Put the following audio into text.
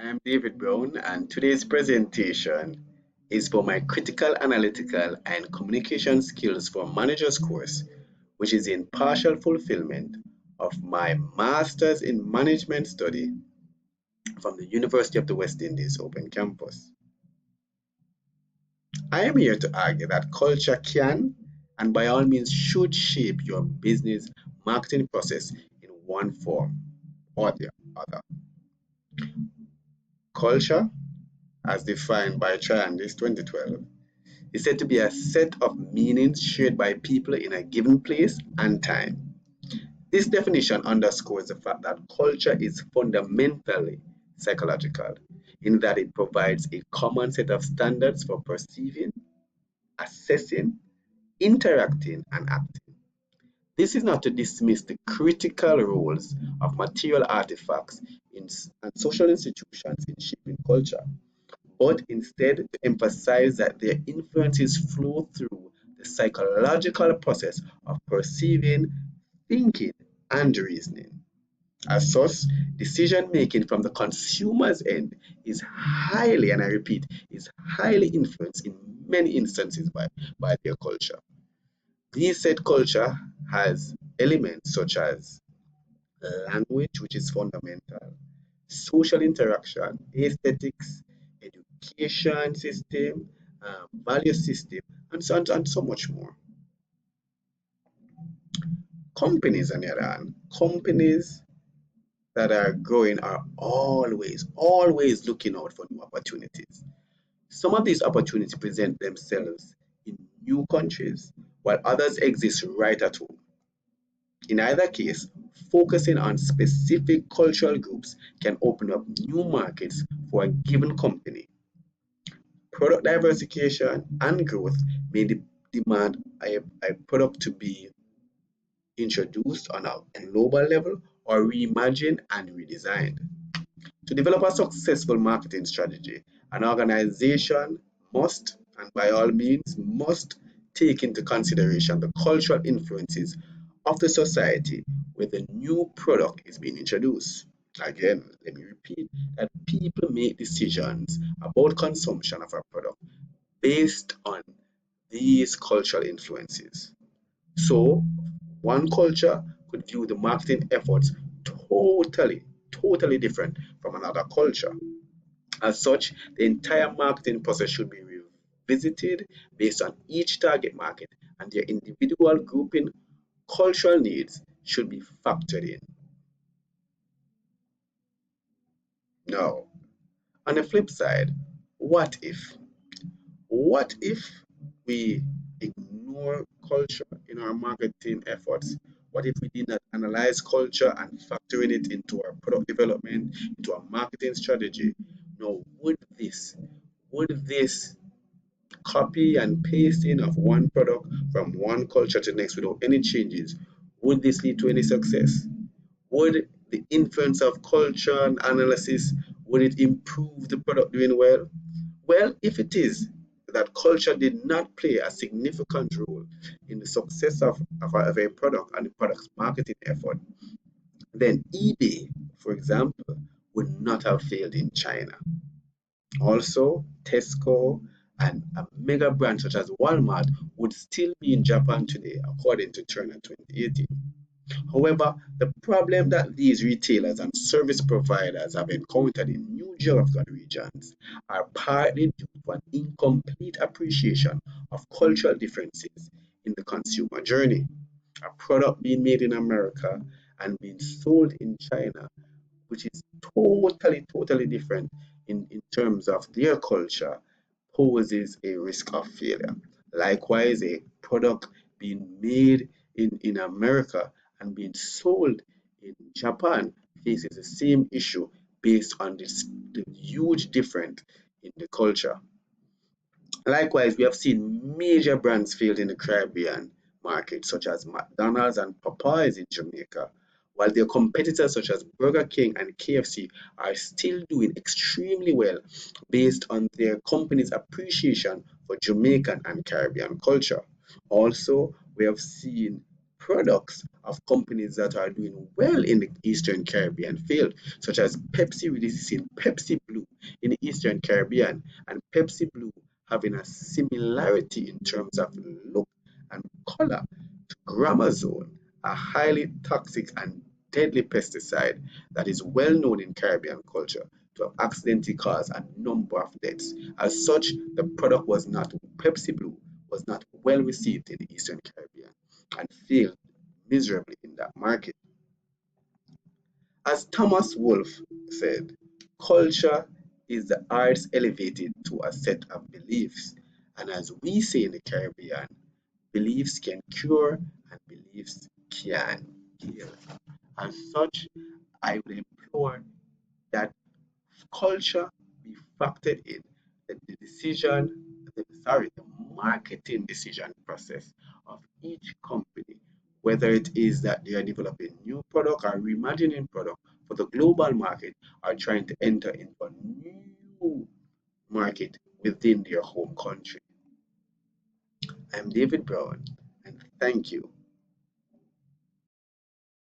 I'm David Brown, and today's presentation is for my Critical Analytical and Communication Skills for Managers course, which is in partial fulfillment of my Master's in Management Study from the University of the West Indies Open Campus. I am here to argue that culture can and by all means should shape your business marketing process in one form or the other. Culture, as defined by Triandis 2012, is said to be a set of meanings shared by people in a given place and time. This definition underscores the fact that culture is fundamentally psychological, in that it provides a common set of standards for perceiving, assessing, interacting, and acting. This is not to dismiss the critical roles of material artifacts and social institutions in shaping culture, but instead to emphasize that their influences flow through the psychological process of perceiving, thinking, and reasoning. As such, decision making from the consumer's end is highly, and I repeat, is highly influenced in many instances by their culture. This said culture has elements such as language, which is fundamental, social interaction, aesthetics, education system, value system, and so much more. Companies, on the other hand, companies that are growing are always looking out for new opportunities. Some of these opportunities present themselves in new countries, while others exist right at home. In either case, focusing on specific cultural groups can open up new markets for a given company. Product diversification and growth may demand a product to be introduced on a global level or reimagined and redesigned. To develop a successful marketing strategy, an organization must, and by all means, must take into consideration the cultural influences of the society where the new product is being introduced. Again, let me repeat that people make decisions about consumption of a product based on these cultural influences. So, one culture could view the marketing efforts totally different from another culture. As such, the entire marketing process should be revisited based on each target market, and their individual grouping cultural needs should be factored in. Now, on the flip side, what if? What if we ignore culture in our marketing efforts? What if we did not analyze culture and factoring it into our product development, into our marketing strategy? No, would this copy and pasting of one product from one culture to the next without any changes, would this lead to any success? Would the influence of culture and analysis, would it improve the product doing well? Well, if it is that culture did not play a significant role in the success of a product and the product's marketing effort, then eBay, for example, would not have failed in China. Also, Tesco and a mega brand such as Walmart would still be in Japan today, according to Turner 2018. However, the problem that these retailers and service providers have encountered in new geographical regions are partly due to an incomplete appreciation of cultural differences in the consumer journey. A product being made in America and being sold in China, which is totally different in terms of their culture, poses a risk of failure. Likewise, a product being made in America and being sold in Japan faces the same issue based on the huge difference in the culture. Likewise, we have seen major brands failed in the Caribbean market, such as McDonald's and Popeyes in Jamaica, while their competitors such as Burger King and KFC are still doing extremely well based on their company's appreciation for Jamaican and Caribbean culture. Also, we have seen products of companies that are doing well in the Eastern Caribbean field, such as Pepsi releasing Pepsi Blue in the Eastern Caribbean, and Pepsi Blue having a similarity in terms of look and color to Gramazone, a highly toxic and deadly pesticide that is well known in Caribbean culture to have accidentally caused a number of deaths. As such, the product was not, Pepsi Blue was not well received in the Eastern Caribbean and failed miserably in that market. As Thomas Wolfe said, culture is the arts elevated to a set of beliefs. And as we say in the Caribbean, beliefs can cure and beliefs can heal. As such, I would implore that culture be factored in the the marketing decision process of each company, whether it is that they are developing new product or reimagining product for the global market or trying to enter into a new market within their home country. I'm David Brown, and thank you